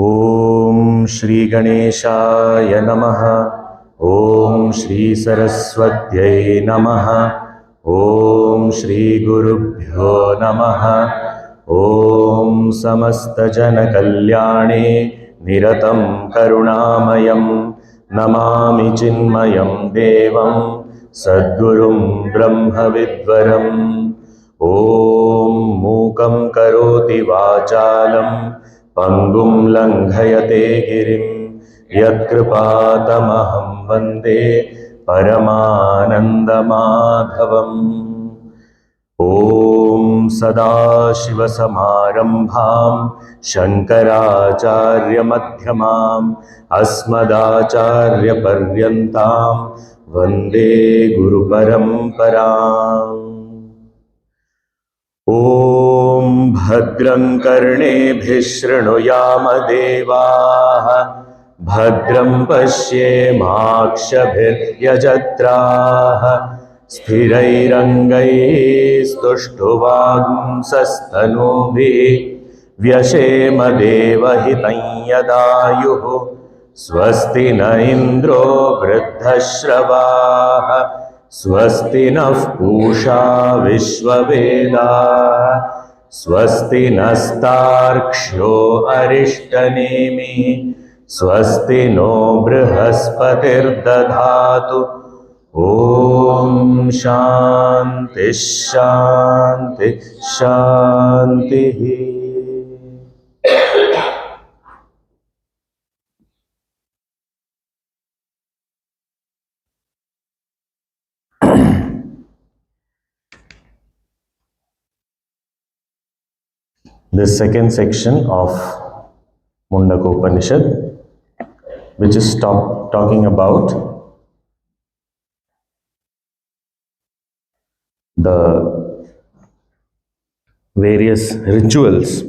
Om Shri Ganeshaya Namaha. Om Shri Saraswatyai Namaha. Om Shri Gurubhyo Namaha. Om Samasta Jana Kalyane Niratam Karunamayam Namami Chinmayam Devam Sadgurum Brahma Vidvaram. Om Mukam Karoti Vachalam Pangum Langhayate Girim Yatkripatamaham Vande Paramananda Madhavam. Om Sadashiva Samarambham Shankaracharya Madhyamam Asmadacharya Paryantam Vande Guru Paramparam. Om Bhadram Karnebhih Shrunuyama Devaah Bhadram Pashyemakshabhir Yajatraah Sthirairangai Stushtvagum Sastanubhi Vyashema Devahitam Yadayuh Swasti na Indro Vriddhashravah Swasti nah Pusha Vishvaveda Swasti nastarksho Arishtanemi Swasti no Brihaspatirdadhatu. Om Shanti Shanti Shanti. The second section of Mundakopanishad, which is talking about the various rituals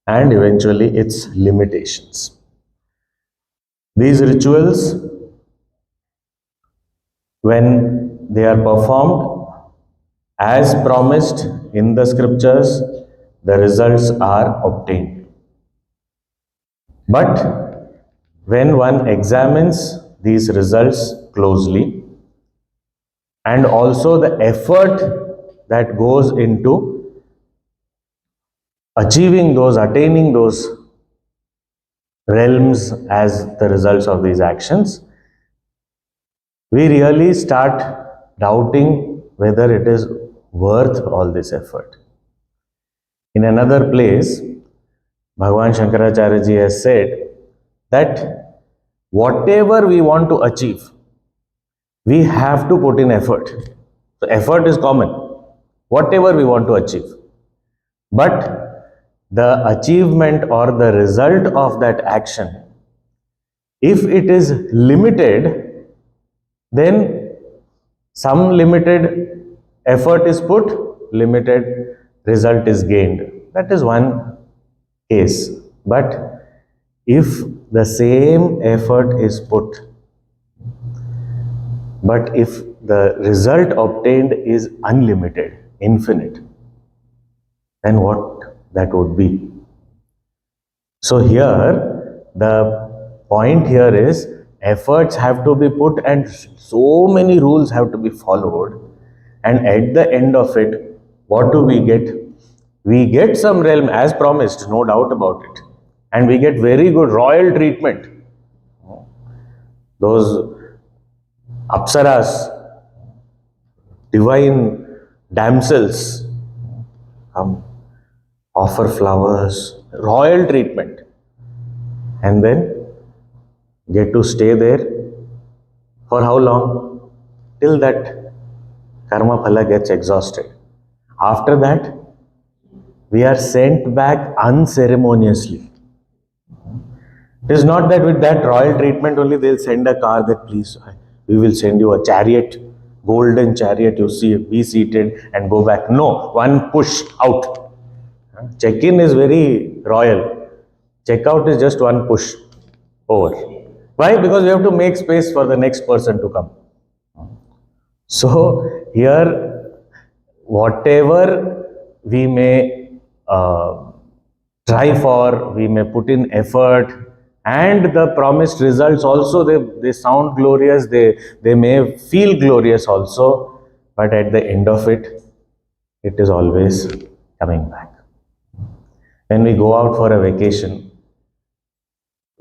and eventually its limitations. These rituals, when they are performed as promised in the scriptures, the results are obtained. But when one examines these results closely and also the effort that goes into achieving those, attaining those realms as the results of these actions, we really start doubting whether it is worth all this effort. In another place, Bhagavan Shankaracharya ji has said that whatever we want to achieve, we have to put in effort. So effort is common, whatever we want to achieve. But the achievement or the result of that action, if it is limited, then some limited effort is put, limited result is gained. That is one case. But if the same effort is put, but if the result obtained is unlimited, infinite, then what that would be? So here, the point here is efforts have to be put and so many rules have to be followed, and at the end of it, what do we get? We get some realm as promised, no doubt about it. And we get very good royal treatment. Those apsaras, divine damsels, offer flowers, royal treatment. And then get to stay there for how long? Till that karma phala gets exhausted. After that, we are sent back unceremoniously. It is not that with that royal treatment only they'll send a car that please, we will send you a chariot, golden chariot, you see, be seated and go back. No, one push out. Check-in is very royal. Check-out is just one push over. Why? Because we have to make space for the next person to come. So here, whatever we may strive for, we may put in effort, and the promised results also, they sound glorious, they may feel glorious also, but at the end of it, it is always coming back. When we go out for a vacation,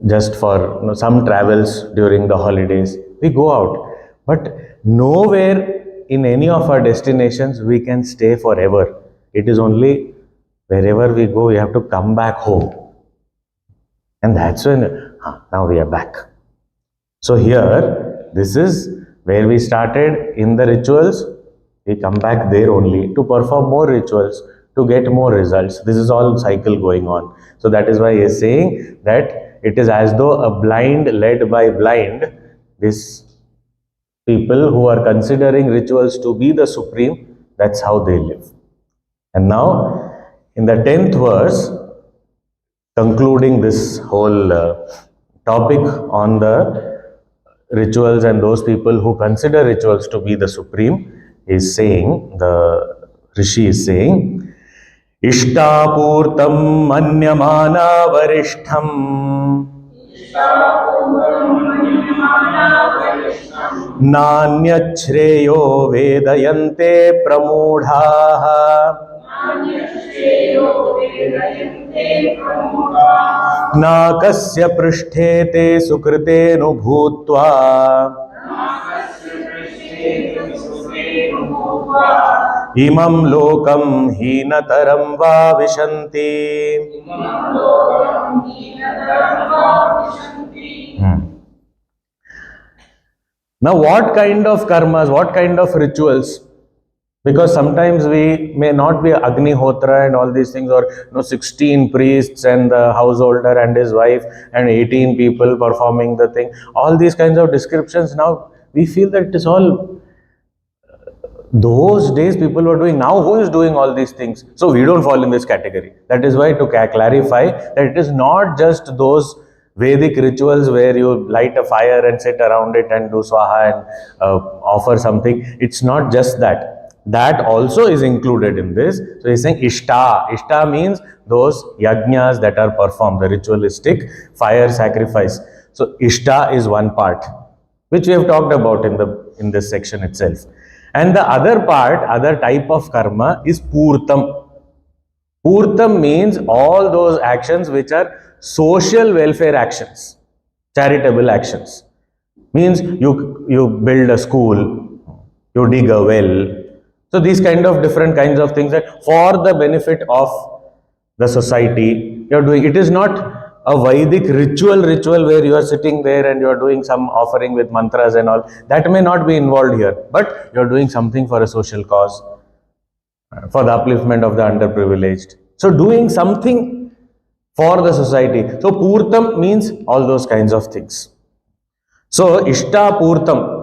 just for some travels during the holidays, we go out, but nowhere in any of our destinations we can stay forever. It is only wherever we go, we have to come back home. And that's when, now we are back. So here, this is where we started in the rituals. We come back there only to perform more rituals, to get more results. This is all cycle going on. So that is why he is saying that it is as though a blind led by blind. These people who are considering rituals to be the supreme, that's how they live. And now, in the 10th verse, concluding this whole topic on the rituals and those people who consider rituals to be the supreme, is saying, the Rishi is saying, Ishtapurtam manyamana varishtham Nanyachreyo vedayante pramudhaha Nakasya prishthe te sukritenu bhutva Imam lokam hinataram va vishanti. Now what kind of karmas, what kind of rituals? Because sometimes we may not be Agnihotra and all these things, or 16 priests and the householder and his wife and 18 people performing the thing. All these kinds of descriptions, now we feel that it is all, those days people were doing. Now who is doing all these things? So we don't fall in this category. That is why, to clarify, that it is not just those Vedic rituals where you light a fire and sit around it and do swaha and offer something. It's not just that. That also is included in this. So he's saying Ishta. Ishta means those yajnas that are performed, the ritualistic fire sacrifice. So Ishta is one part, which we have talked about in this section itself. And the other part, other type of karma is Purtam. Purtam means all those actions which are social welfare actions, charitable actions. Means you build a school, you dig a well. So these kind of different kinds of things that for the benefit of the society you are doing. It is not a Vedic ritual where you are sitting there and you are doing some offering with mantras and all. That may not be involved here, but you are doing something for a social cause, for the upliftment of the underprivileged. So doing something for the society. So Purtam means all those kinds of things. So Ishta Purtam.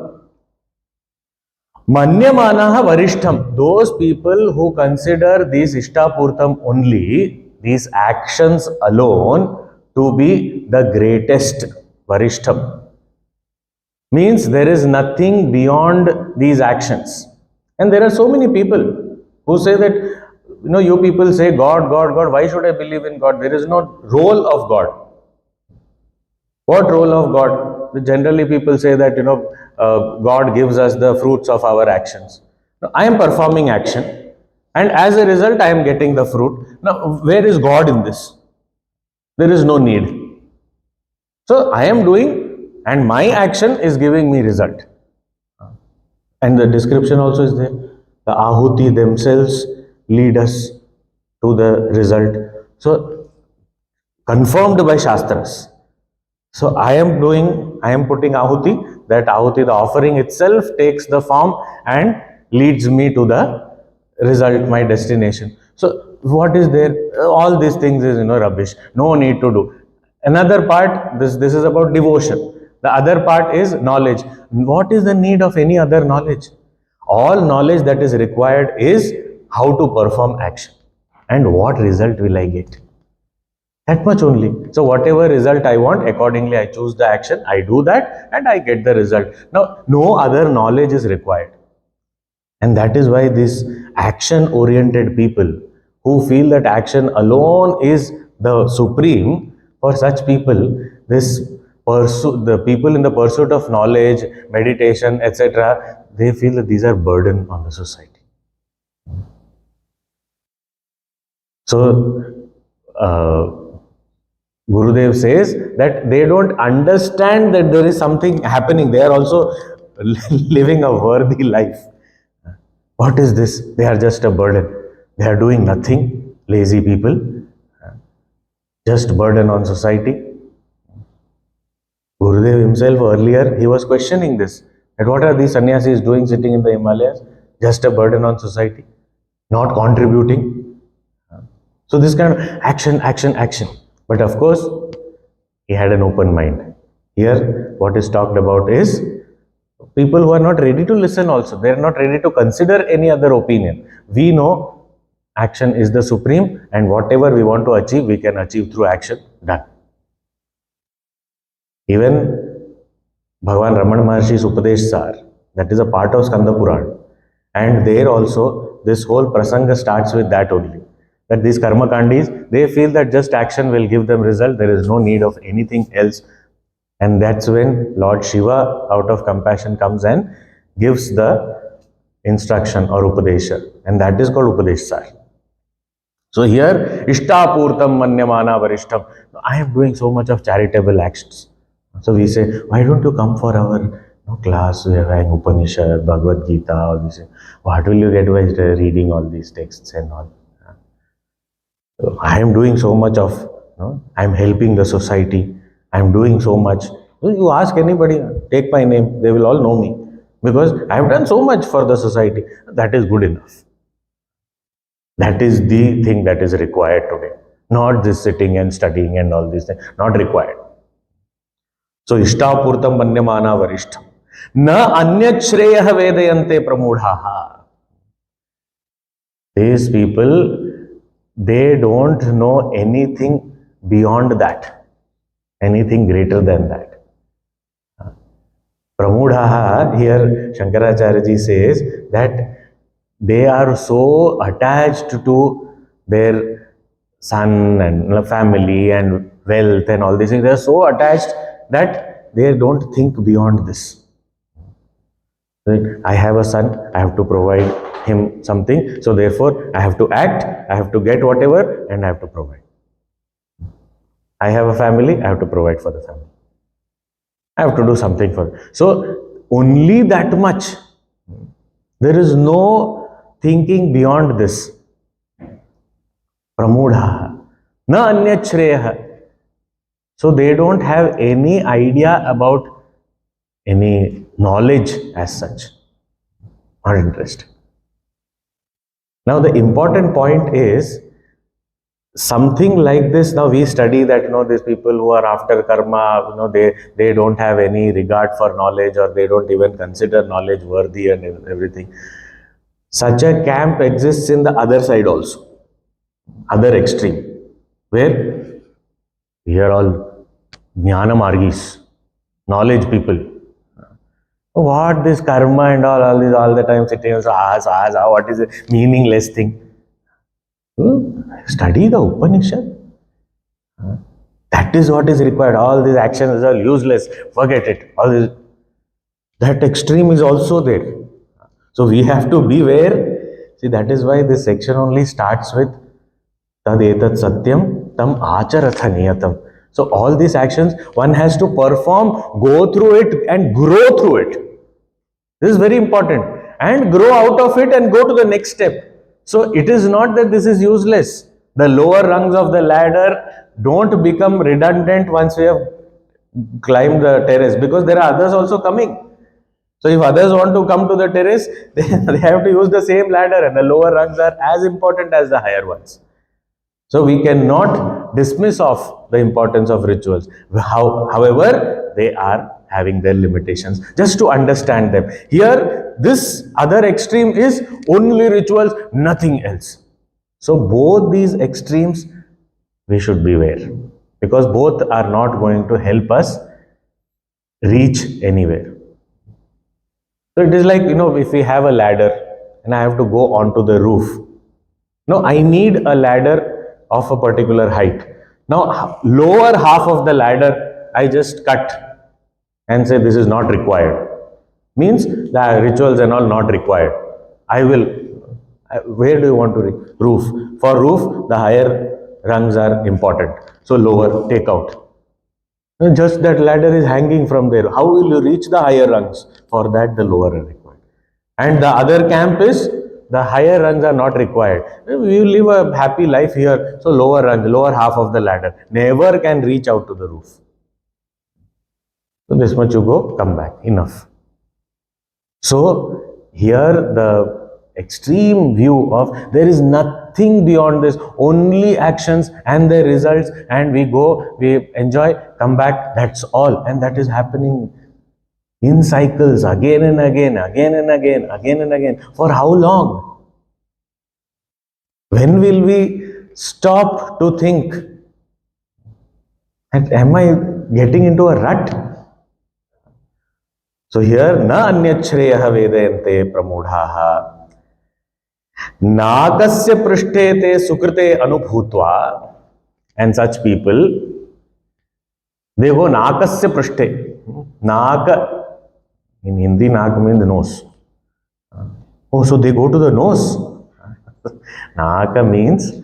Manyamanaha varishtham, those people who consider these Ishtapurtam only, these actions alone, to be the greatest varishtham. Means there is nothing beyond these actions. And there are so many people who say that, you people say God, God, God, why should I believe in God? There is no role of God. What role of God? Generally people say that, God gives us the fruits of our actions. Now, I am performing action and as a result I am getting the fruit. Now, where is God in this? There is no need. So, I am doing and my action is giving me result. And the description also is there. The Ahuti themselves lead us to the result. So, confirmed by Shastras. So I am putting Ahuti, that Ahuti, the offering itself takes the form and leads me to the result, my destination. So what is there? All these things is, rubbish. No need to do. Another part, this is about devotion. The other part is knowledge. What is the need of any other knowledge? All knowledge that is required is how to perform action. And what result will I get? That much only. So whatever result I want, accordingly I choose the action, I do that and I get the result. Now, no other knowledge is required. And that is why these action-oriented people who feel that action alone is the supreme, for such people, the people in the pursuit of knowledge, meditation, etc., they feel that these are burden on the society. So, Gurudev says that they don't understand that there is something happening. They are also living a worthy life. What is this? They are just a burden. They are doing nothing. Lazy people. Just burden on society. Gurudev himself earlier, he was questioning this. That what are these sannyasis doing sitting in the Himalayas? Just a burden on society. Not contributing. So this kind of action, action, action. But of course, he had an open mind. Here, what is talked about is people who are not ready to listen also. They are not ready to consider any other opinion. We know action is the supreme, and whatever we want to achieve, we can achieve through action. Done. Even Bhagavan Ramana Maharshi's Upadesh Sar, that is a part of Skanda Puran. And there also, this whole prasanga starts with that only. That these karma kandis, they feel that just action will give them result. There is no need of anything else. And that's when Lord Shiva, out of compassion, comes and gives the instruction or upadesha. And that is called Upadesh Sar. So here, Ishtapurtam Manyamana Varishtam. I am doing so much of charitable actions. So we say, why don't you come for our class? We are having Upanishad, Bhagavad Gita, all these things. What will you get by reading all these texts and all? I am doing so much of, I am helping the society. I am doing so much. You ask anybody, take my name, they will all know me. Because I have done so much for the society. That is good enough. That is the thing that is required today. Not this sitting and studying and all these things. Not required. So, Ishtapurtam Manyamana Varishtam. Na Anyat Shreyaha Vedayante Pramudhaha. These people, they don't know anything beyond that, anything greater than that. Pramudhaha, here Shankaracharya says that they are so attached to their son and family and wealth and all these things. They are so attached that they don't think beyond this. I have a son, I have to provide him something, so therefore I have to act, I have to get whatever, and I have to provide. I have a family, I have to provide for the family. I have to do something for it. So only that much. There is no thinking beyond this. Pramudha. Na anyat shreyaha. So they don't have any idea about any knowledge as such. Not interested. Now the important point is something like this. Now we study that these people who are after karma, they don't have any regard for knowledge, or they don't even consider knowledge worthy and everything. Such a camp exists in the other side also, other extreme, where we are all Jnana margis, knowledge people. What this karma and all this all the time sitting and what is a meaningless thing? Study the Upanishad. That is what is required. All these actions are useless. Forget it. All this, that extreme is also there. So we have to beware. See, that is why this section only starts with Tad etat satyam tam acharatha niyatam. So all these actions, one has to perform, go through it and grow through it. This is very important. And grow out of it and go to the next step. So it is not that this is useless. The lower rungs of the ladder don't become redundant once we have climbed the terrace, because there are others also coming. So if others want to come to the terrace, they have to use the same ladder, and the lower rungs are as important as the higher ones. So we cannot dismiss off the importance of rituals. However, they are having their limitations. Just to understand them. Here, this other extreme is only rituals, nothing else. So both these extremes, we should beware, because both are not going to help us reach anywhere. So it is like, if we have a ladder and I have to go onto the roof. No, I need a ladder of a particular height. Now, lower half of the ladder, I just cut and say this is not required. Means the rituals and all not required. I will. Where do you want to roof? For roof, the higher rungs are important. So lower, take out. Just that ladder is hanging from there. How will you reach the higher rungs? For that, the lower are required. And the other camp is the higher rungs are not required. We will live a happy life here. So lower rungs, lower half of the ladder never can reach out to the roof. So this much you go, come back. Enough. So here the extreme view of there is nothing beyond this, only actions and their results, and we go, we enjoy, come back, that's all. And that is happening in cycles again and again, again and again, again and again. For how long? When will we stop to think, and am I getting into a rut? So here, na anyachreyaha vedayante pramodhaha nakasya prishte te sukrite anubhutva, and such people, they go nakasya prishte. Naka, in Hindi, nak means nose. Oh, so they go to the nose. Naka means,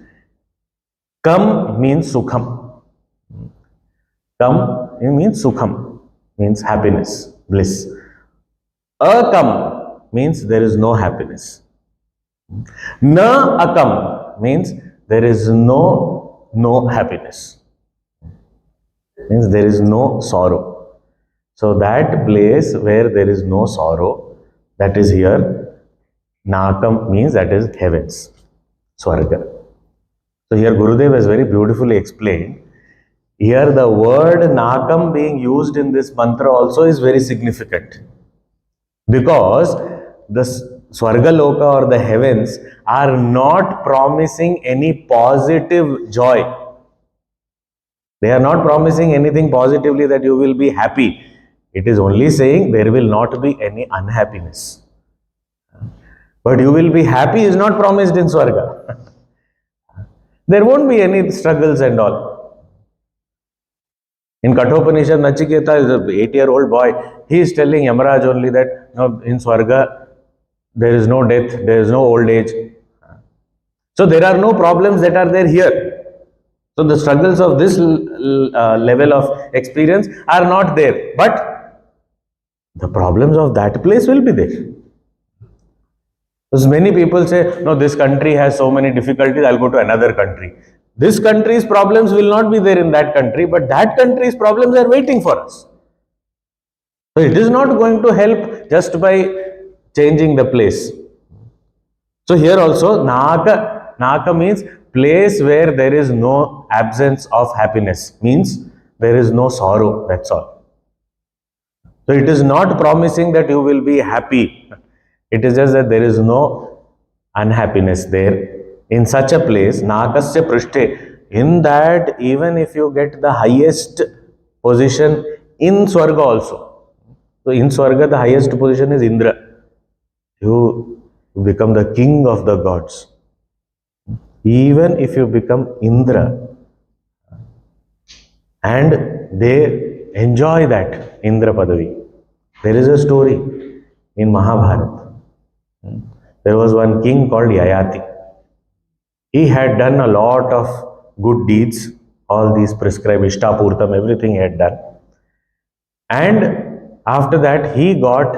kam means sukham. Kam means sukham, means happiness, bliss. Akam means there is no happiness. Na akam means there is no happiness. Means there is no sorrow. So that place where there is no sorrow, that is here. Nakam means that is heavens, Swarga. So here Gurudev has very beautifully explained. Here the word Nakam being used in this mantra also is very significant. Because the Swarga Loka or the heavens are not promising any positive joy. They are not promising anything positively that you will be happy. It is only saying there will not be any unhappiness. But you will be happy is not promised in Swarga. There won't be any struggles and all. In Kathopanishad, Nachiketa is an 8-year-old boy. He is telling Yamaraj only that in Swarga there is no death, there is no old age. So there are no problems that are there here. So the struggles of this level of experience are not there. But the problems of that place will be there. Because many people say, no, this country has so many difficulties, I'll go to another country. This country's problems will not be there in that country, but that country's problems are waiting for us. So it is not going to help just by changing the place. So here also, Naka means place where there is no absence of happiness, means there is no sorrow, that's all. So it is not promising that you will be happy. It is just that there is no unhappiness there. In such a place, Nakasya Prishte, in that even if you get the highest position in Swarga also. So in Swarga the highest position is Indra. You become the king of the gods. Even if you become Indra, and they enjoy that Indra Padavi. There is a story in Mahabharata. There was one king called Yayati. He had done a lot of good deeds, all these prescribed Ishtapurtam, everything he had done. And after that, he got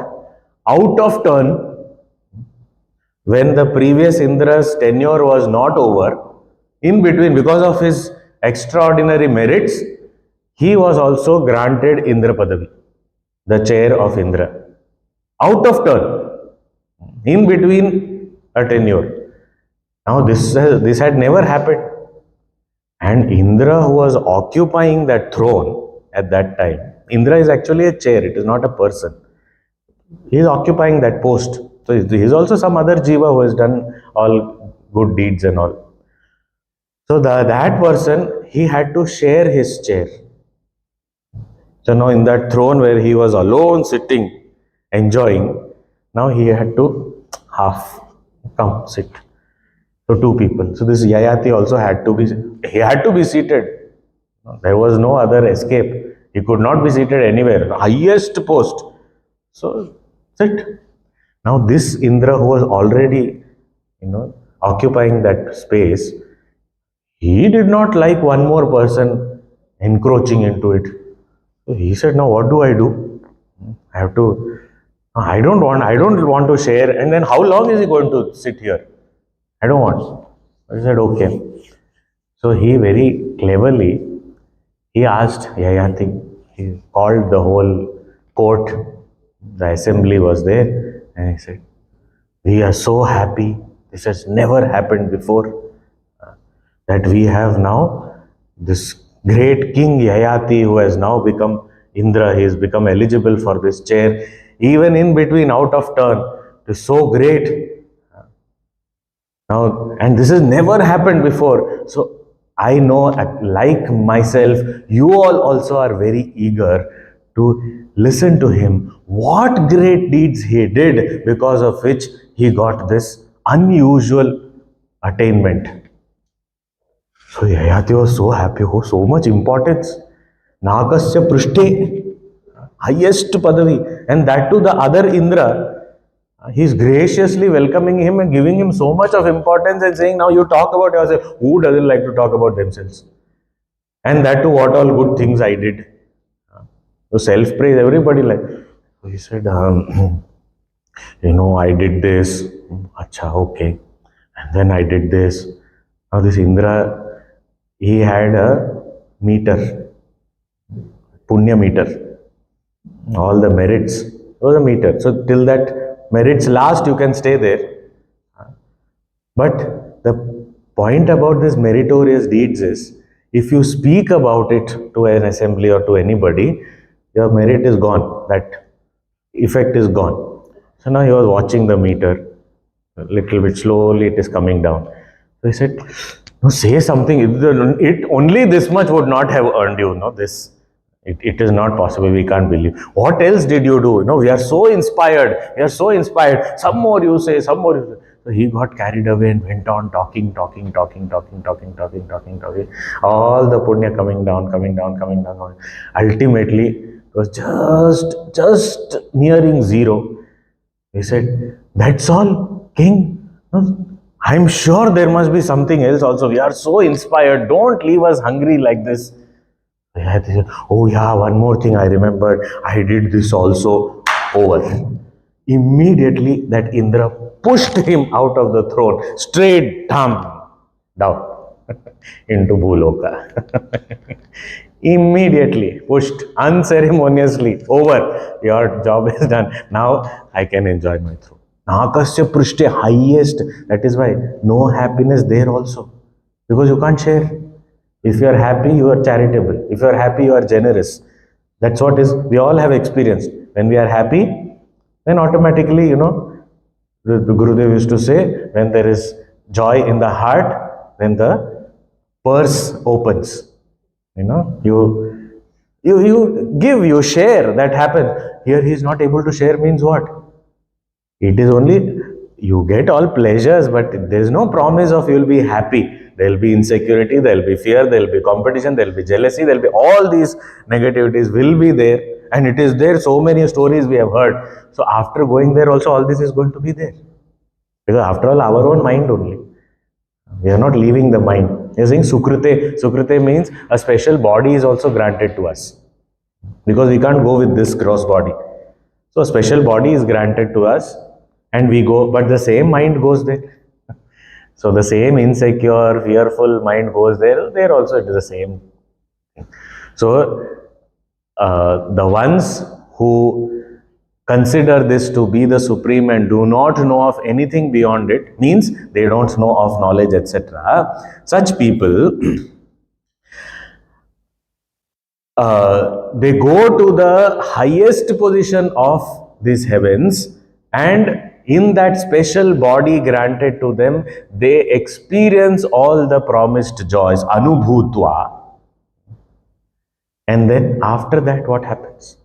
out of turn when the previous Indra's tenure was not over. In between, because of his extraordinary merits, he was also granted Indra Padavi, the chair of Indra. Out of turn, in between a tenure. Now this had never happened. And Indra, who was occupying that throne at that time, Indra is actually a chair, it is not a person. He is occupying that post. So he is also some other jiva who has done all good deeds and all. So that person, he had to share his chair. So now in that throne where he was alone sitting, enjoying, now he had to half come sit. So two people. So this Yayati also he had to be seated. There was no other escape. He could not be seated anywhere. Highest post. So sit. Now this Indra who was already, occupying that space, he did not like one more person encroaching into it. So he said, now what do I do? I have to, I don't want to share. And then how long is he going to sit here? I don't want. I said, okay. So he very cleverly, he asked Yayati, he called the whole court, the assembly was there, and he said, we are so happy, this has never happened before, that we have now this great king Yayati who has now become Indra, he has become eligible for this chair, even in between, out of turn. It is so great. Now, and this has never happened before. So I know, like myself, you all also are very eager to listen to him. What great deeds he did, because of which he got this unusual attainment. So Yayati was so happy, so much importance. Nagasya Prishte, highest padavi, and that to the other Indra. He is graciously welcoming him and giving him so much of importance and saying, now you talk about yourself. Who doesn't like to talk about themselves? And that too, what all good things I did. So self-praise, everybody like. He said, I did this. Acha, okay. And then I did this. Now this Indra, he had a meter, punya meter. All the merits. It was a meter. So till that merits last, you can stay there. But the point about this meritorious deeds is, if you speak about it to an assembly or to anybody, your merit is gone. That effect is gone. So now he was watching the meter. A little bit slowly it is coming down. So he said, no, say something. It only this much would not have earned you, this. It is not possible. We can't believe. What else did you do? We are so inspired. We are so inspired. Some more you say, some more you say. So he got carried away and went on talking. All the punya coming down. Ultimately, it was just nearing zero. He said, that's all, king. I'm sure there must be something else also. We are so inspired. Don't leave us hungry like this. Oh yeah, one more thing I remembered. I did this also. Over. Immediately that Indra pushed him out of the throne, straight down into Bhuloka. Immediately pushed, unceremoniously. Over. Your job is done. Now I can enjoy my throne. Nakasya Prishte, highest. That is why no happiness there also. Because you can't share. If you are happy, you are charitable. If you are happy, you are generous. That's what we all have experienced. When we are happy, then automatically, the Gurudev used to say, when there is joy in the heart, then the purse opens. You give, you share, that happens. Here he is not able to share means what? It is only, you get all pleasures, but there is no promise of you will be happy. There will be insecurity, there will be fear, there will be competition, there will be jealousy, there will be all these negativities will be there. And it is there, so many stories we have heard. So after going there also, all this is going to be there. Because after all, our own mind only. We are not leaving the mind. You are saying Sukrite. Sukrite means a special body is also granted to us. Because we can't go with this gross body. So a special body is granted to us and we go, but the same mind goes there. So the same insecure, fearful mind goes there. There also it is the same. So the ones who consider this to be the supreme and do not know of anything beyond it, means they don't know of knowledge, etc. Such people, they go to the highest position of these heavens, and in that special body granted to them, they experience all the promised joys, anubhutva. And then after that, what happens?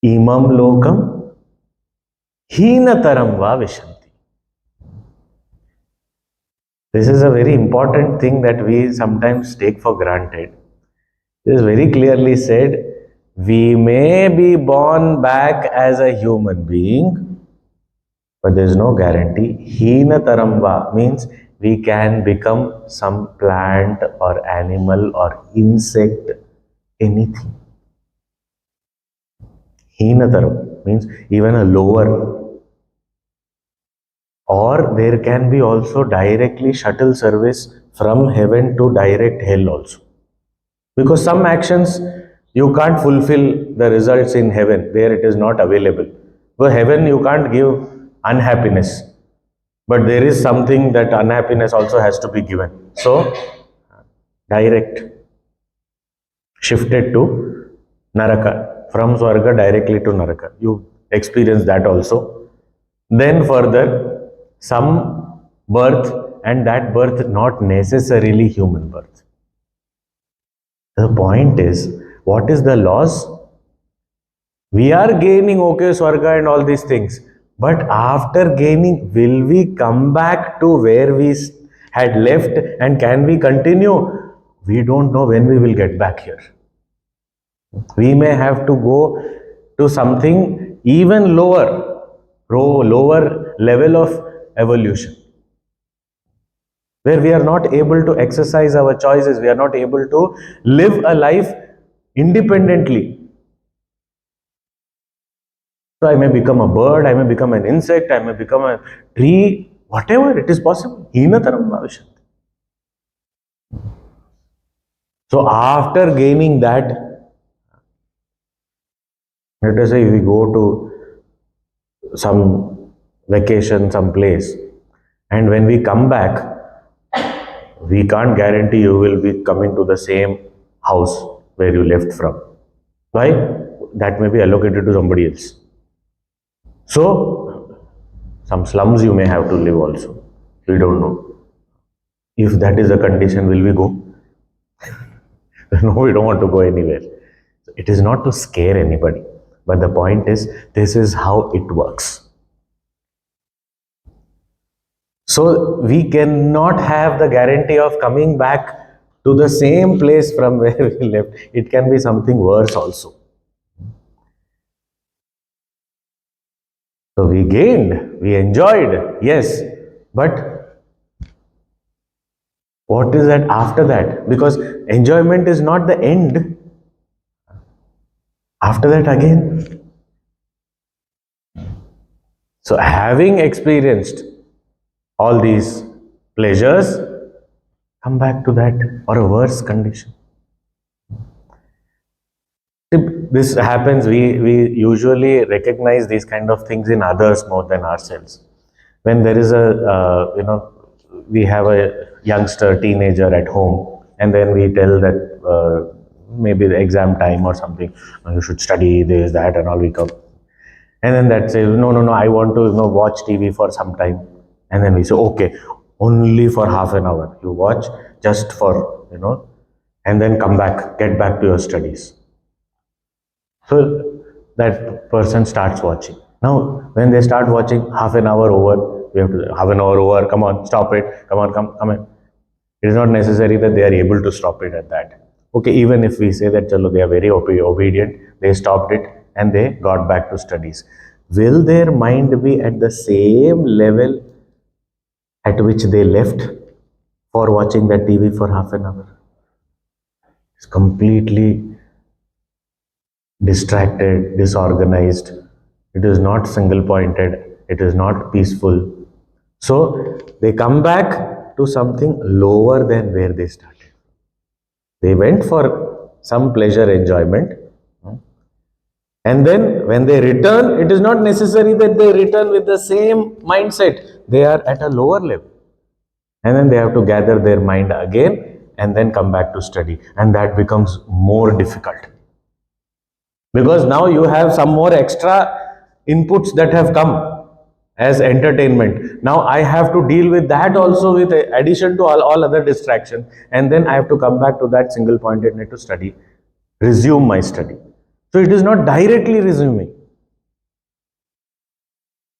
Imam lokam hinataram va vishanti. This is a very important thing that we sometimes take for granted. It is very clearly said, we may be born back as a human being, but there is no guarantee. Hina taramba means we can become some plant or animal or insect, anything. Hina taram means even a lower. Or there can be also directly shuttle service from heaven to direct hell also. Because some actions you can't fulfill the results in heaven, there it is not available. For heaven you can't give unhappiness, but there is something that unhappiness also has to be given. So, direct, shifted to Naraka, from Swarga directly to Naraka. You experience that also. Then further, some birth, and that birth not necessarily human birth. The point is, what is the loss? We are gaining, okay, Swarga and all these things. But after gaining, will we come back to where we had left, and can we continue? We don't know when we will get back here. We may have to go to something even lower level of evolution, where we are not able to exercise our choices, we are not able to live a life independently. So I may become a bird, I may become an insect, I may become a tree, whatever, it is possible. Heenataram bhavishanti. So after gaining that, let us say we go to some vacation, some place, and when we come back, we can't guarantee you will be coming to the same house where you left from. Why? That may be allocated to somebody else. So, some slums you may have to live also. We don't know. If that is the condition, will we go? No, we don't want to go anywhere. It is not to scare anybody, but the point is, this is how it works. So we cannot have the guarantee of coming back to the same place from where we left. It can be something worse also. So we gained, we enjoyed, yes, but what is that after that? Because enjoyment is not the end. After that again. So having experienced all these pleasures, come back to that or a worse condition. This happens, we usually recognize these kind of things in others more than ourselves. When there is we have a youngster, teenager at home, and then we tell that maybe the exam time or something, you should study this, that, and all, we come. And then that says, no, I want to watch TV for some time. And then we say, okay, only for half an hour. You watch just for, and then come back, get back to your studies. So that person starts watching. Now, when they start watching, half an hour over, we have to, half an hour over, come on, stop it, come on, come in. It is not necessary that they are able to stop it at that. Okay, even if we say that, chalo, they are very obedient, they stopped it and they got back to studies. Will their mind be at the same level at which they left for watching that TV for half an hour? It's completely distracted, disorganized. It is not single pointed. It is not peaceful. So they come back to something lower than where they started. They went for some pleasure, enjoyment. And then when they return, it is not necessary that they return with the same mindset. They are at a lower level. And then they have to gather their mind again and then come back to study. And that becomes more difficult. Because now you have some more extra inputs that have come as entertainment. Now I have to deal with that also, with addition to all other distractions. And then I have to come back to that single pointed need to study, resume my study. So it is not directly resuming.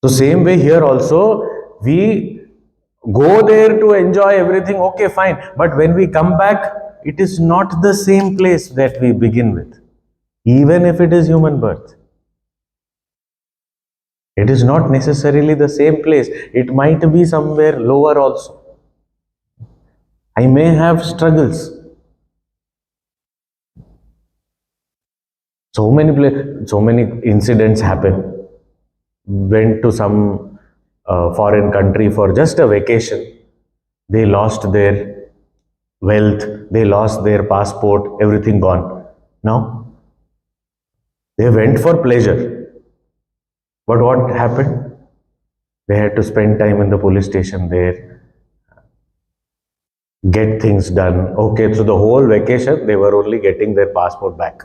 So same way here also, we go there to enjoy everything, okay, fine. But when we come back, it is not the same place that we begin with, even if it is human birth. It is not necessarily the same place. It might be somewhere lower also. I may have struggles. So many incidents happen. Went to some foreign country for just a vacation. They lost their wealth, they lost their passport, everything gone. Now, they went for pleasure. But what happened? They had to spend time in the police station there, get things done. Okay, so the whole vacation, they were only getting their passport back,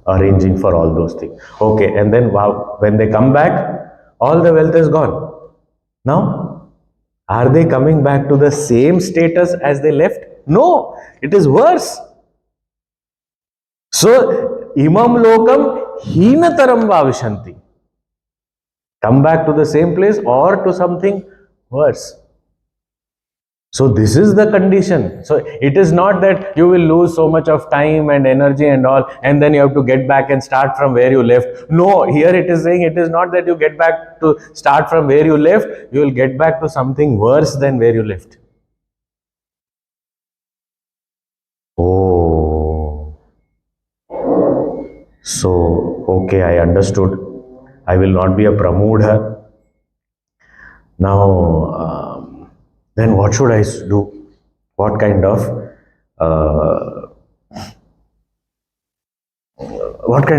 arranging for all those things. Okay, and then wow, when they come back, all the wealth is gone. Now, are they coming back to the same status as they left? No, it is worse. So, imam lokam heenataram vavishanti. Come back to the same place or to something worse. So this is the condition. So it is not that you will lose so much of time and energy and all, and then you have to get back and start from where you left. No, here it is saying it is not that you get back to start from where you left, you will get back to something worse than where you left. Oh. So, okay, I understood. I will not be a pramudha. Now, then what should I do? What kind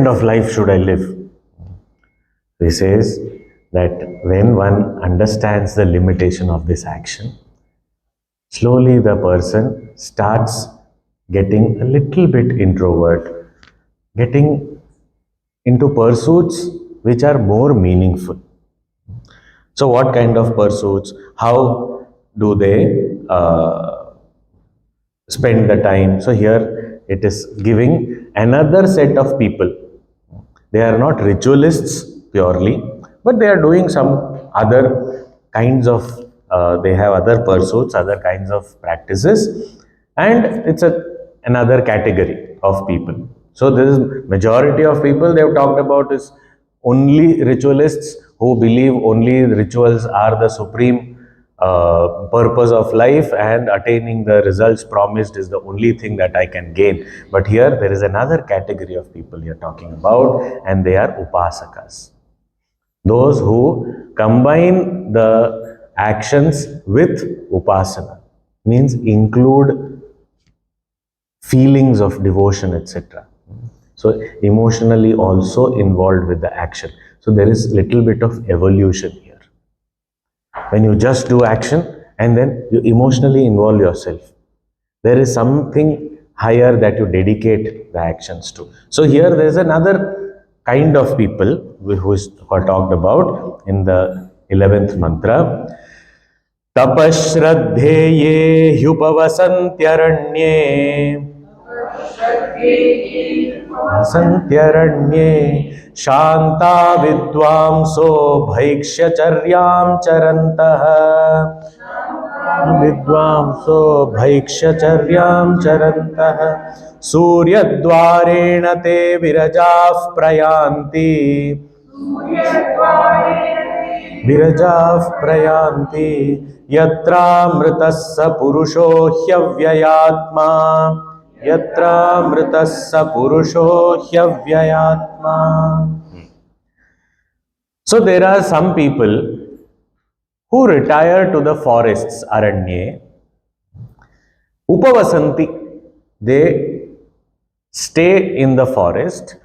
of life should I live? He says that when one understands the limitation of this action, slowly the person starts getting a little bit introvert, getting into pursuits which are more meaningful. So what kind of pursuits? How do they spend the time? So here it is giving another set of people. They are not ritualists purely, but they are doing some other kinds of, they have other pursuits, other kinds of practices, and it's another category of people. So this is majority of people they have talked about is only ritualists who believe only rituals are the supreme purpose of life, and attaining the results promised is the only thing that I can gain. But here there is another category of people you are talking about, and they are upasakas. Those who combine the actions with upasana, means include feelings of devotion, etc. So emotionally also involved with the action. So there is little bit of evolution here. When you just do action and then you emotionally involve yourself, there is something higher that you dedicate the actions to. So here there is another kind of people who is talked about in the 11th mantra. Tapashraddheye hyupavasantyaranye Santyaranye Shanta Vidvamso Bhaikshyacharyam Charantah Vidvamso Bhaikshyacharyam Charantah Suryadvarena Te Virajah Prayanti Virajah Prayanti Yatra Mritassa Purusho Hyavyayatma Yatra Mritassa Purusho Hyavyayatma. So there are some people who retire to the forests, aranye, upavasanti, they stay in the forest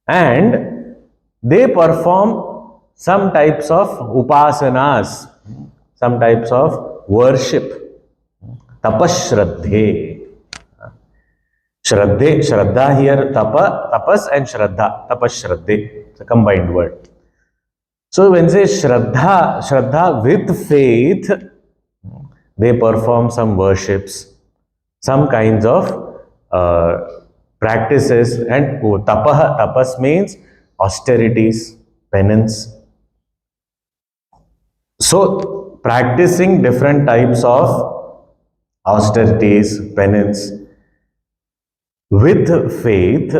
and they perform some types of upasanas, some types of worship, tapashraddhe. Shraddhe, Shraddha here, tapas and Shraddha, tapashraddhe, it's a combined word. So when say Shraddha with faith, they perform some worships, some kinds of practices, and tapas means austerities, penance. So practicing different types of austerities, penance. With faith,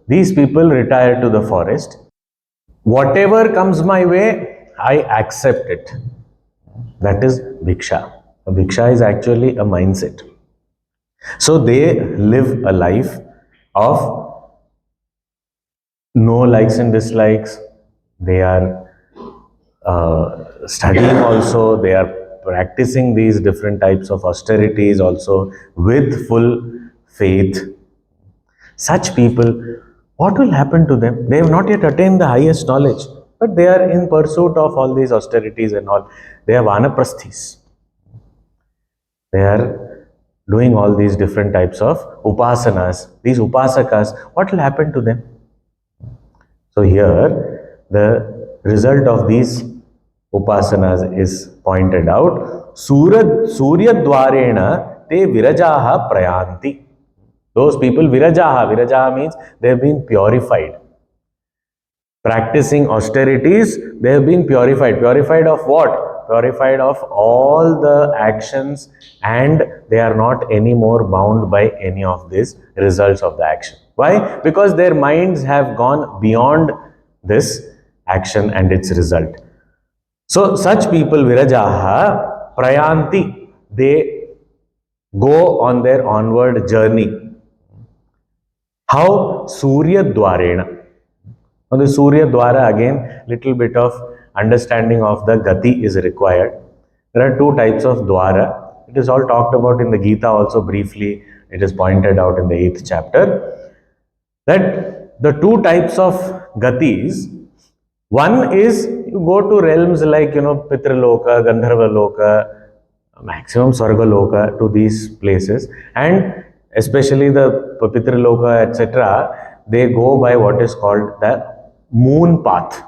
these people retire to the forest. Whatever comes my way, I accept it. That is bhiksha. Bhiksha is actually a mindset. So they live a life of no likes and dislikes. They are studying also. They are practicing these different types of austerities also with full faith. Such people, what will happen to them? They have not yet attained the highest knowledge, but they are in pursuit of all these austerities and all. They are vanaprasthis. They are doing all these different types of upasanas. These upasakas, what will happen to them? So here, the result of these upasanas is pointed out. Surya dwarena te virajaha prayanti. Those people, virajaha means they have been purified. Practicing austerities, they have been purified. Purified of what? Purified of all the actions, and they are not anymore bound by any of these results of the action. Why? Because their minds have gone beyond this action and its result. So such people, virajaha, prayanti, they go on their onward journey. How? Surya dwarena. Now the Surya dwara, again, little bit of understanding of the gati is required. There are two types of dwara. It is all talked about in the Gita also briefly. It is pointed out in the 8th chapter that the two types of gatis, one is you go to realms like, Pitraloka, Gandharva Loka, maximum Swarga Loka, to these places, and especially the Pitraloka, etc., they go by what is called the moon path.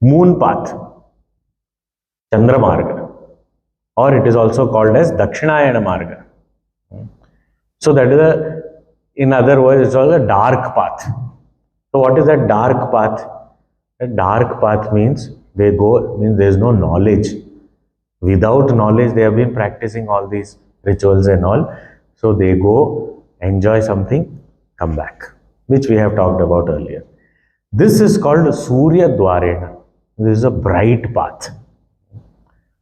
Moon path. Chandra Marga. Or it is also called as Dakshinayana Marga. So that is in other words, it's called a dark path. So what is that dark path? A dark path means there is no knowledge. Without knowledge, they have been practicing all these rituals and all. So they go, enjoy something, come back, which we have talked about earlier. This is called Surya dwarena. This is a bright path.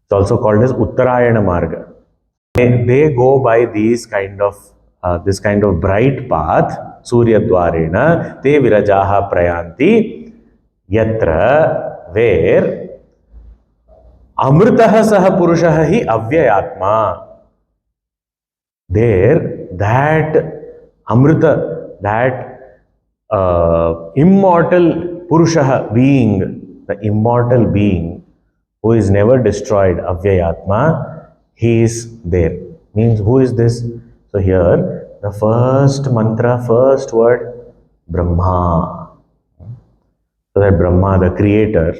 It's also called as Uttarayana Marga. They go by these kind of this kind of bright path, Surya dwarena, te virajaha prayanti, yatra, where amritaha saha purushaha hi avyayatma. There, that amrita, that immortal purushaha being, the immortal being who is never destroyed, avyayatma, he is there. Means who is this? So here, the first mantra, first word, Brahma. So that Brahma, the creator.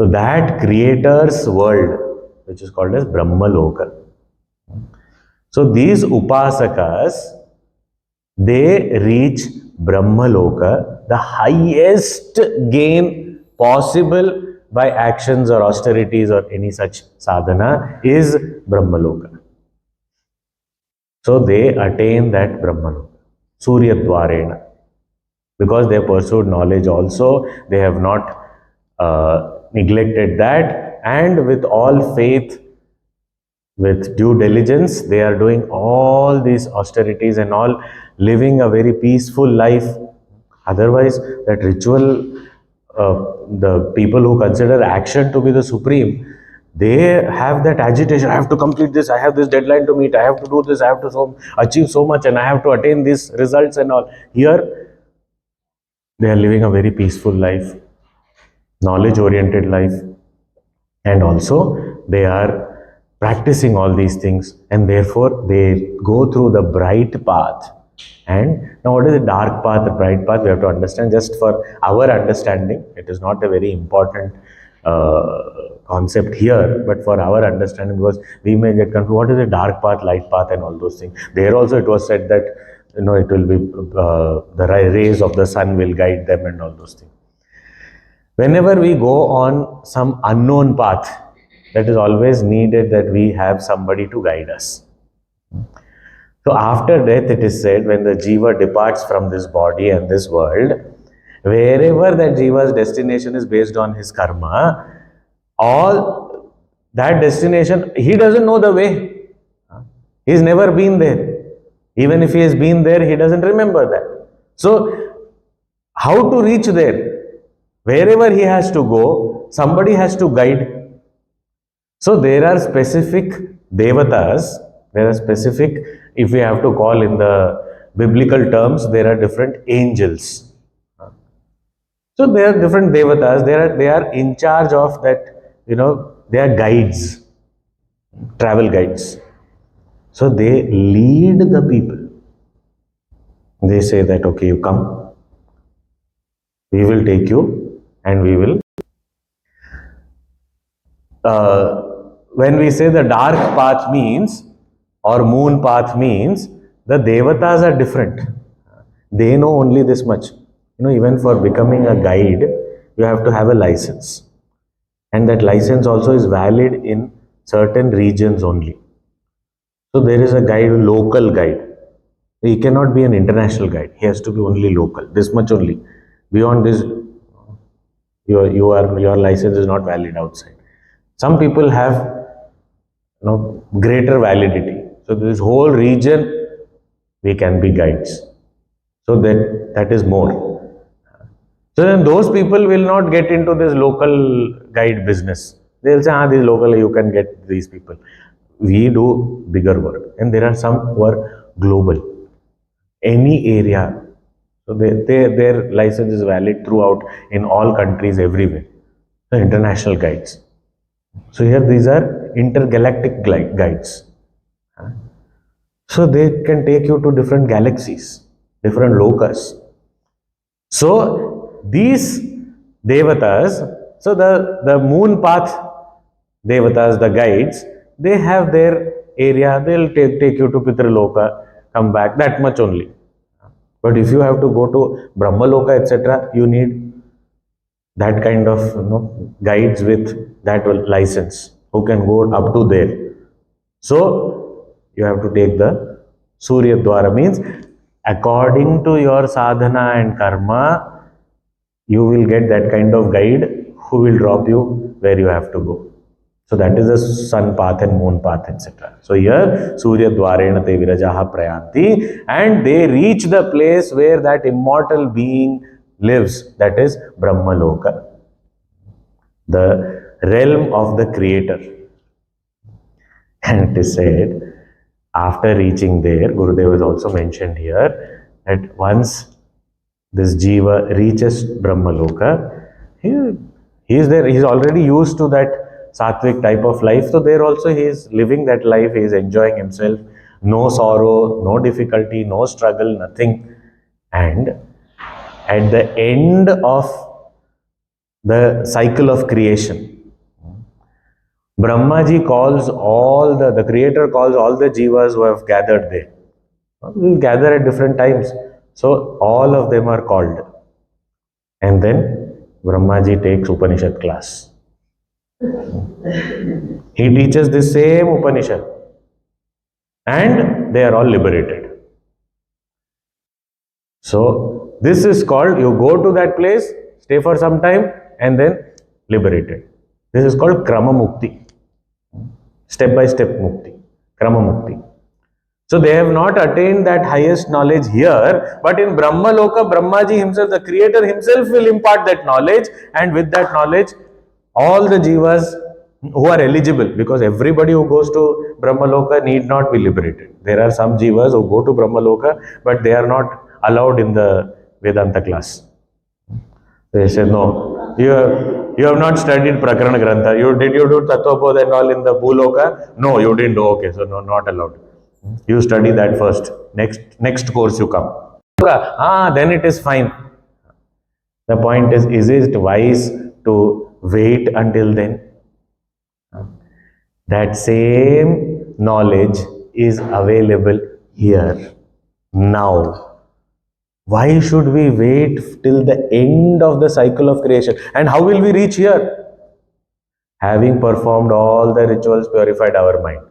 So that creator's world, which is called as Brahma Loka. So these upasakas, they reach Brahma Loka, the highest gain possible by actions or austerities or any such sadhana is Brahma Loka. So they attain that Brahma Loka, Surya dwarena. Because they have pursued knowledge also, they have not neglected that, and with all faith, with due diligence, they are doing all these austerities and all, living a very peaceful life. Otherwise, that ritual, the people who consider action to be the supreme, they have that agitation. I have to complete this, I have this deadline to meet, I have to do this, I have to achieve so much, and I have to attain these results and all. Here, they are living a very peaceful life, knowledge-oriented life, and also they are practicing all these things, and therefore they go through the bright path. And now what is the dark path, the bright path? We have to understand, just for our understanding. It is not a very important concept here, but for our understanding, because we may get confused, what is the dark path, light path and all those things. There also it was said that, it will be, the rays of the sun will guide them and all those things. Whenever we go on some unknown path, that is always needed that we have somebody to guide us. So after death, it is said, when the jiva departs from this body and this world, wherever that jiva's destination is based on his karma, all that destination, he doesn't know the way. He's never been there. Even if he has been there, he doesn't remember that. So, how to reach there? Wherever he has to go, somebody has to guide. So, there are specific devatas, there are specific, if we have to call in the biblical terms, there are different angels. So, there are different devatas, they are in charge of that, they are guides, travel guides. So they lead the people. They say that, okay, you come, we will take you and we will. When we say the dark path means, or moon path means, the devatas are different. They know only this much. Even for becoming a guide, you have to have a license. And that license also is valid in certain regions only. So there is a guide, local guide. He cannot be an international guide. He has to be only local. This much only. Beyond this, your license is not valid outside. Some people have greater validity. So this whole region, we can be guides. So that is more. So then those people will not get into this local guide business. They'll say, these local, you can get these people. We do bigger work. And there are some who are global. Any area. So their license is valid throughout in all countries, everywhere. So international guides. So here these are intergalactic guides. So they can take you to different galaxies, different lokas. So these devatas, so the moon path devatas, the guides, they have their area, they'll take you to Pitraloka, come back, that much only. But if you have to go to Brahmaloka, etc., you need that kind of guides with that license who can go up to there. So you have to take the Surya Dwara, means according to your sadhana and karma, you will get that kind of guide who will drop you where you have to go. So that is the sun path and moon path, etc. So here, Surya Dwarena te virajaha prayanti, and they reach the place where that immortal being lives, that is Brahmaloka, the realm of the creator. And it is said, after reaching there, Gurudev is also mentioned here, that once this jiva reaches Brahmaloka, he is there, he is already used to that sattvic type of life. So there also he is living that life, he is enjoying himself, no sorrow, no difficulty, no struggle, nothing. And at the end of the cycle of creation, Brahmaji calls all the creator calls all the jivas who have gathered there. We will gather at different times. So all of them are called. And then Brahmaji takes Upanishad class. He teaches the same Upanishad. And they are all liberated. So this is called, you go to that place, stay for some time, and then liberated. This is called Krama Mukti. Step by step Mukti. Krama Mukti. So they have not attained that highest knowledge here, but in Brahmaloka, Brahmaji himself, the creator himself will impart that knowledge, and with that knowledge, all the jivas who are eligible, because everybody who goes to Brahmaloka need not be liberated. There are some jivas who go to Brahmaloka, but they are not allowed in the Vedanta class. They say, no, you have not studied Prakarana Grantha. Did you do Tattvabodha and all in the Bhuloka? No, you didn't do. Okay, so no, not allowed. You study that first. Next course you come. Then it is fine. The point is it wise to wait until then? That same knowledge is available here, now. Why should we wait till the end of the cycle of creation? And how will we reach here? Having performed all the rituals, purified our mind,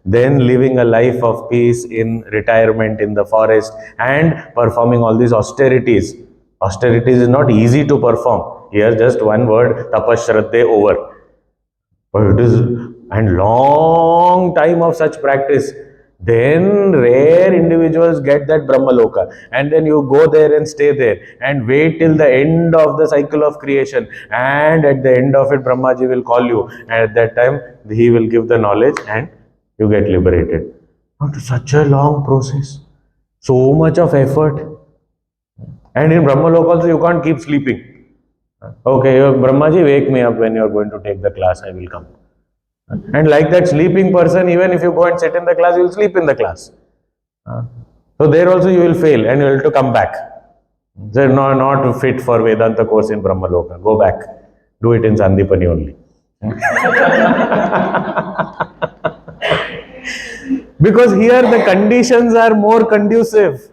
then living a life of peace in retirement in the forest and performing all these austerities. Austerities is not easy to perform. Here's just one word, tapashraddhe, over. But it is, and long time of such practice, then rare individuals get that Brahmaloka, and then you go there and stay there and wait till the end of the cycle of creation, and at the end of it Brahmaji will call you, and at that time he will give the knowledge and you get liberated. Not such a long process, so much of effort, and in Brahmaloka also you can't keep sleeping. Okay, Brahmaji, wake me up when you are going to take the class, I will come. And like that sleeping person, even if you go and sit in the class, you will sleep in the class. So there also you will fail and you will have to come back. So not fit for Vedanta course in Brahmaloka. Go back. Do it in Sandipani only. Because here the conditions are more conducive.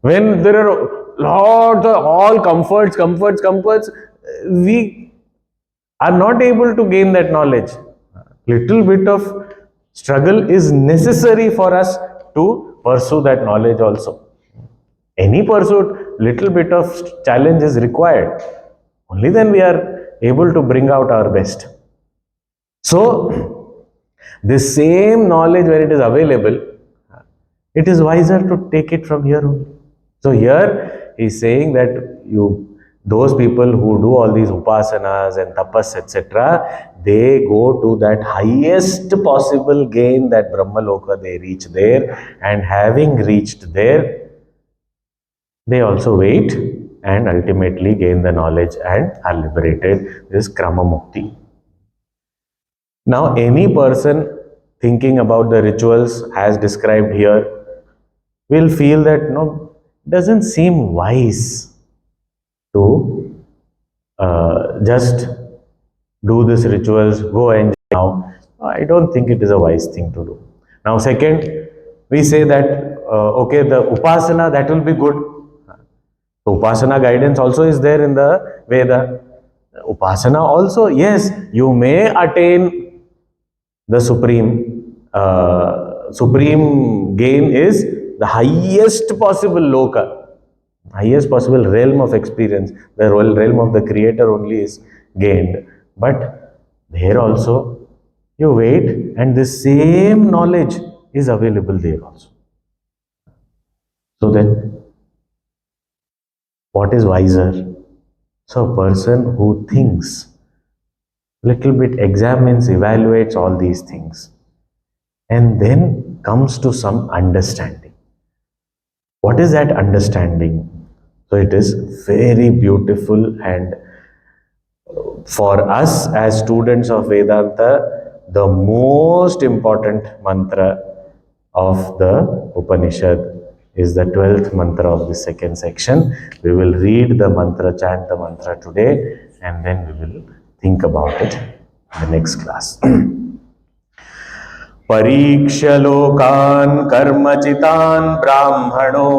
When there are lots of all comforts, we are not able to gain that knowledge. Little bit of struggle is necessary for us to pursue that knowledge also. Any pursuit, little bit of challenge is required. Only then we are able to bring out our best. So, this same knowledge when it is available, it is wiser to take it from here only. So here he is saying that those people who do all these upasanas and tapas, etc., they go to that highest possible gain, that Brahmaloka, they reach there, and having reached there, they also wait and ultimately gain the knowledge and are liberated. This is Krama Mukti. Now, any person thinking about the rituals as described here will feel that doesn't seem wise to just do these rituals, go enjoy now. I don't think it is a wise thing to do. Now, second, we say that, okay, the upasana, that will be good. The upasana guidance also is there in the Veda. Upasana also, yes, you may attain the supreme gain is the highest possible loka, highest possible realm of experience. The realm of the creator only is gained. But there also you wait and the same knowledge is available there also. So then, what is wiser? So a person who thinks, little bit examines, evaluates all these things, and then comes to some understanding. What is that understanding? So it is very beautiful, and for us as students of Vedanta, the most important mantra of the Upanishad is the 12th mantra of the second section. We will read the mantra, chant the mantra today, and then we will think about it in the next class. Pariksha lokan karmachitan brahmano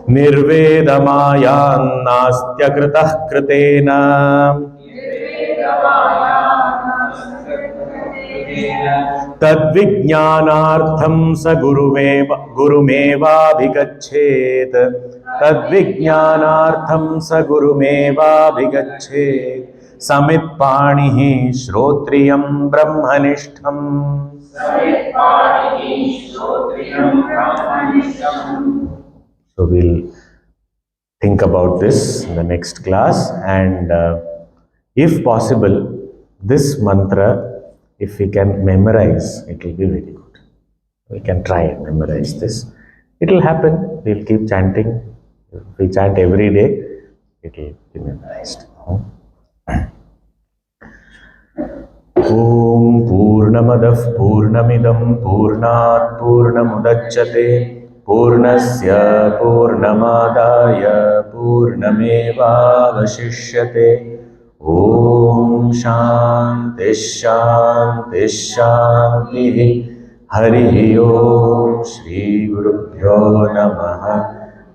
nirvedamayan nastya kritah kritena tadvijnanartham sa gurumevabhigachet tadvijnanartham sa gurumevabhigachet samitpanihi shrotriyam brahmanishtham. So we'll think about this in the next class, and if possible, this mantra, if we can memorize, it will be very good. We can try and memorize this. It will happen. We will keep chanting. If we chant every day, it will be memorized. Om Purnamadah Purnamidam Purnat Purnamudachyate Purnasya Purnamadaya Purnameva Vashishyate. Om Shanti Shanti Shanti. Hari Om. Shri Gurubhyo Namaha.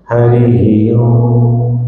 Hari Om.